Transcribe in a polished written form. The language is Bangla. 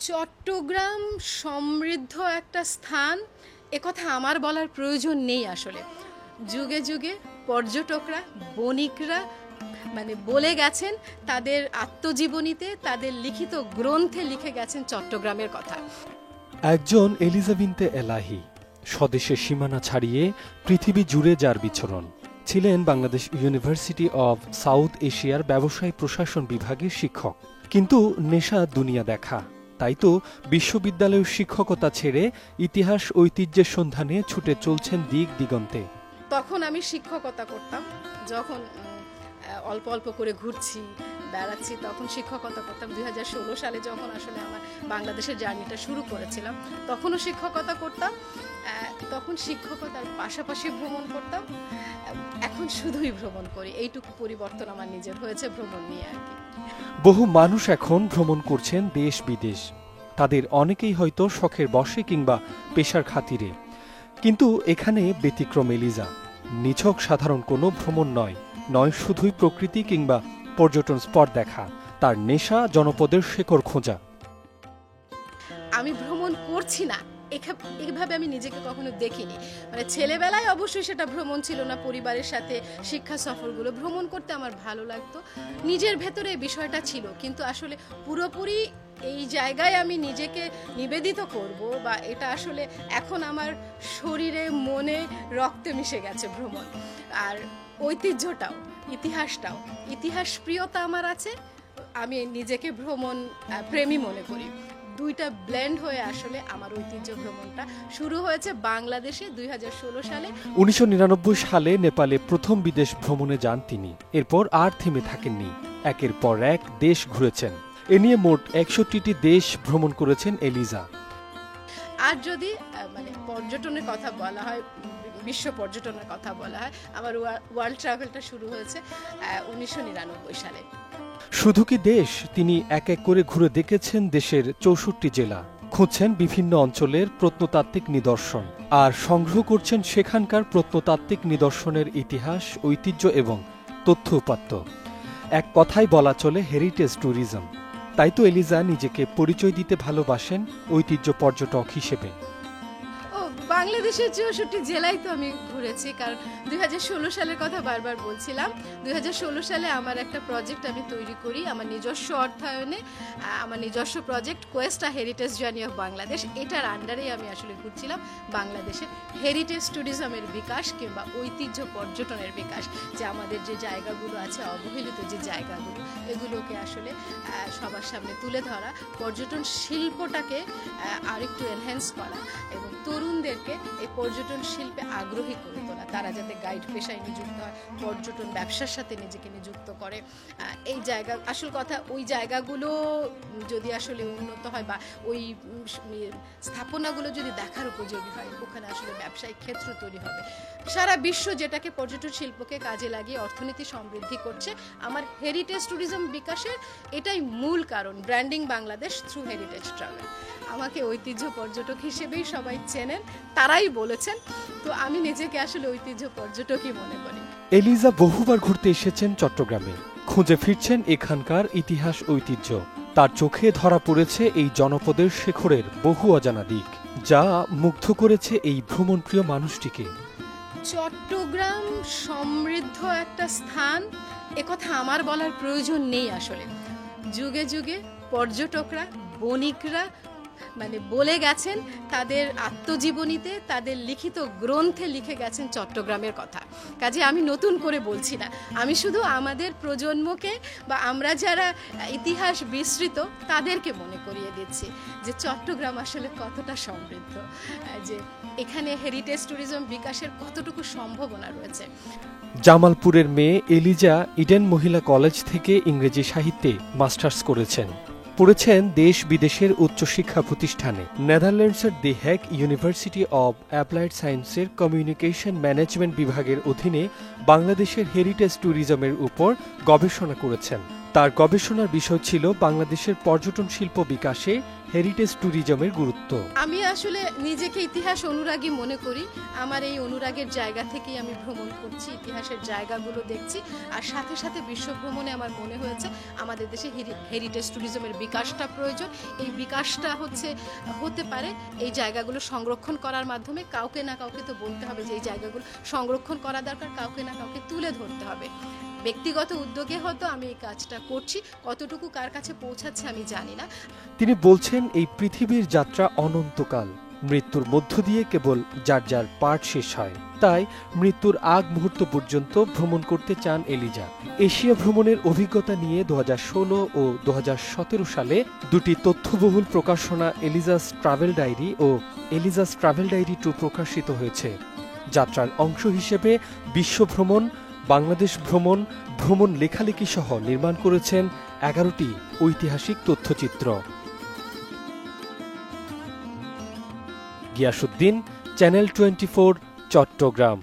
চট্টগ্রাম সমৃদ্ধ একটা স্থান, একথা আমার বলার প্রয়োজন নেই। আসলে যুগে যুগে পর্যটকরা, বণিকরা বলে গেছেন, তাদের আত্মজীবনীতে, তাদের লিখিত গ্রন্থে লিখে গেছেন চট্টগ্রামের কথা। একজন এলিজা বিনতে এলাহি, স্বদেশের সীমানা ছাড়িয়ে পৃথিবী জুড়ে যার বিচরণ। ছিলেন বাংলাদেশ ইউনিভার্সিটি অব সাউথ এশিয়ার ব্যবসায় প্রশাসন বিভাগের শিক্ষক। কিন্তু নেশা দুনিয়া দেখা, তাই তো বিশ্ববিদ্যালয়ের শিক্ষকতা ছেড়ে ইতিহাস ঐতিহ্যের সন্ধানে ছুটে চলছেন দিক দিগন্তে। তখন আমি শিক্ষকতা করতাম, যখন অল্প অল্প করে ঘুরছি, বেড়াচ্ছি, তখন শিক্ষকতা করতাম। 2016 সালে যখন আসলে আমার বাংলাদেশের জার্নিটা শুরু করেছিলাম, তখনও শিক্ষকতা করতাম। তখন শিক্ষকতার পাশাপাশি ভ্রমণ করতাম। এখন শুধুই ভ্রমণ করি। এইটুকু পরিবর্তন আমার নিজের হয়েছে ভ্রমণ নিয়ে আর কি। বহু মানুষ এখন ভ্রমণ করছেন দেশ বিদেশ। তাদের অনেকেই হয়তো শখের বশে কিংবা পেশার খাতিরে। কিন্তু এখানে ব্যতিক্রম এলিজা। নিছক সাধারণ কোনো ভ্রমণ নয়, শুধুই প্রকৃতি কিংবা পর্যটন স্পট দেখা। তার নেশা জনপদের শেকড় খোঁজা। আমি ভ্রমণ করছি না, এইভাবে আমি নিজেকে কখনো দেখিনি। ছেলেবেলায় অবশ্যই সেটা ভ্রমণ ছিল না, পরিবারের সাথে শিক্ষা সফরগুলো ভ্রমণ করতে আমার ভালো লাগতো, নিজের ভেতরে এই বিষয়টা ছিল। কিন্তু আসলে পুরোপুরি এই জায়গায় আমি নিজেকে নিবেদিত করব, বা এটা আসলে এখন আমার শরীরে, মনে, রক্তে মিশে গেছে ভ্রমণ। আর ঐতিহ্যটাও, ইতিহাসটাও, ইতিহাস প্রিয়তা আমার আছে। আমি নিজেকে ভ্রমণ প্রেমী মনে করি। দুইটা ব্লেন্ড হয়ে আসলে আমার ঐতিহ্য ভ্রমণটা শুরু হয়েছে বাংলাদেশে 2016 সালে। 1999 সালে নেপালে প্রথম বিদেশ ভ্রমণে যান তিনি। এরপর আর থেমে থাকেননি, একের পর এক দেশ ঘুরেছেন। এ নিয়ে মোট 61টি দেশ ভ্রমণ করেছেন এলিজা। আর যদি পর্যটনের কথা বলা হয়, বিশ্ব পর্যটনের কথা বলা হয়, আমার ওয়ার্ল্ড ট্রাভেলটা শুরু হয়েছে 1999 সালে। শুধু কি দেশ, তিনি এক এক করে ঘুরে দেখেছেন দেশের 64 জেলা, খুঁজছেন বিভিন্ন অঞ্চলের প্রত্নতাত্ত্বিক নিদর্শন, আর সংগ্রহ করছেন সেখানকার প্রত্নতাত্ত্বিক নিদর্শনের ইতিহাস, ঐতিহ্য এবং তথ্য উপাত্ত। এক কথায় বলা চলে হেরিটেজ ট্যুরিজম। তাই তো এলিজা নিজেকে পরিচয় দিতে ভালোবাসেন ঐতিহ্য পর্যটক হিসেবে। বাংলাদেশের 64 জেলায় তো আমি ঘুরেছি, কারণ 2016 সালের কথা বারবার বলছিলাম। 2016 সালে আমার একটা প্রজেক্ট আমি তৈরি করি, আমার নিজস্ব অর্থায়নে, আমার নিজস্ব project Questa heritage journey of Bangladesh. এটার আন্ডারেই আমি আসলে ঘুরছিলাম বাংলাদেশের হেরিটেজ ট্যুরিজমের বিকাশ কিংবা ঐতিহ্য পর্যটনের বিকাশ, যে আমাদের যে জায়গাগুলো আছে, অবহেলিত যে জায়গাগুলো, এগুলোকে আসলে সবার সামনে তুলে ধরা, পর্যটন শিল্পটাকে আরেকটু এনহ্যান্স করা এবং তরুণদেরকে এই পর্যটন শিল্পে আগ্রহী করে তোলা। তারা যাতে গাইড পেশায় নিযুক্ত হয়, পর্যটন ব্যবসার সাথে নিজেকে নিযুক্ত করে। এই জায়গা, আসল কথা, ওই জায়গাগুলো যদি আসলে উন্নত হয় বা ওই স্থাপনাগুলো যদি দেখার উপযোগী হয়, ওখানে আসলে ব্যবসায়িক ক্ষেত্র তৈরি হবে। সারা বিশ্ব যেটাকে পর্যটন শিল্পকে কাজে লাগিয়ে অর্থনীতি সমৃদ্ধি করছে, আমার হেরিটেজ ট্যুরিজম বিকাশের এটাই মূল কারণ। Branding Bangladesh through heritage travel. আমাকে ঐতিহ্য পর্যটক হিসেবেই সবাই চেনেন, তারাই বলেছেন। তো আমি নিজেকে আসলে ঐতিহ্য পর্যটকই মনে করি। এলিজা বহুবার ঘুরতে এসেছেন চট্টগ্রামে, খুঁজে ফিরছেন এখানকার ইতিহাস, ঐতিহ্য। তার চোখে ধরা পড়েছে এই জনপদের শেখরের বহু অজানা দিক, যা মুগ্ধ করেছে এই ভ্রমণপ্রিয় মানুষটিকে। চট্টগ্রাম সমৃদ্ধ একটা স্থান, একথা আমার বলার প্রয়োজন নেই। আসলে যুগে যুগে পর্যটকরা, বণিকরা বলে গেছেন, তাদের আত্মজীবনীতে, তাদের লিখিত গ্রন্থে লিখে গেছেন চট্টগ্রামের কথা। কাজে আমি নতুন করে বলছি না, আমি শুধু আমাদের প্রজন্মকে বা আমরা যারা ইতিহাস বিস্মৃত তাদেরকে মনে করিয়ে দিচ্ছি যে চট্টগ্রাম আসলে কতটা সমৃদ্ধ, যে এখানে হেরিটেজ ট্যুরিজম বিকাশের কতটুকু সম্ভাবনা রয়েছে। জামালপুরের মেয়ে এলিজা ইডেন মহিলা কলেজ থেকে ইংরেজি সাহিত্যে মাস্টার্স করেছেন। পড়েছেন দেশ বিদেশের উচ্চশিক্ষা প্রতিষ্ঠানে। নেদারল্যান্ডসের দি হেগ ইউনিভার্সিটি অব অ্যাপ্লাইড সায়েন্সের কমিউনিকেশন ম্যানেজমেন্ট বিভাগের অধীনে বাংলাদেশের হেরিটেজ ট্যুরিজমের উপর গবেষণা করেছেন। তার গবেষণার বিষয় ছিল বাংলাদেশের পর্যটন শিল্প বিকাশে হেরিটেজ ট্যুরিজমের গুরুত্ব। আমি আসলে নিজেকে ইতিহাস অনুরাগী মনে করি। আমার এই অনুরাগের জায়গা থেকেই আমি ভ্রমণ করছি, ইতিহাসের জায়গাগুলো দেখছি, আর সাথে সাথে বিশ্ব ভ্রমণে আমার মনে হয়েছে আমাদের দেশে হেরিটেজ ট্যুরিজমের বিকাশটা প্রয়োজন। এই বিকাশটা হতে পারে এই জায়গাগুলো সংরক্ষণ করার মাধ্যমে। কাউকে না কাউকে তো বলতে হবে যে এই জায়গাগুলো সংরক্ষণ করা দরকার, কাউকে না কাউকে তুলে ধরতে হবে। ব্যক্তিগত উদ্যোগে হয়তো আমি এই কাজটা করছি, কতটুকু কার কাছে পৌঁছাচ্ছে আমি জানি না। তিনি বলছেন এই পৃথিবীর যাত্রা অনন্তকাল, মৃত্যুর মধ্য দিয়ে কেবল যার যার পার্ট শেষ হয়। তাই মৃত্যুর আগ মুহূর্ত পর্যন্ত ভ্রমণ করতে চান এলিজা। এশিয়া ভ্রমণের অভিজ্ঞতা নিয়ে 2016 ও 2017 সালে দুটি তথ্যবহুল প্রকাশনা এলিজাস ট্রাভেল ডায়েরি ও এলিজাস ট্রাভেল ডায়েরি 2 প্রকাশিত হয়েছে। যাত্রার অংশ হিসেবে বিশ্ব ভ্রমণ, বাংলাদেশ ভ্রমণ, ভ্রমণ লেখালেখি সহ নির্মাণ করেছেন 11টি ঐতিহাসিক তথ্যচিত্র। গিয়াসউদ্দিন, চ্যানেল 24, চট্টগ্রাম।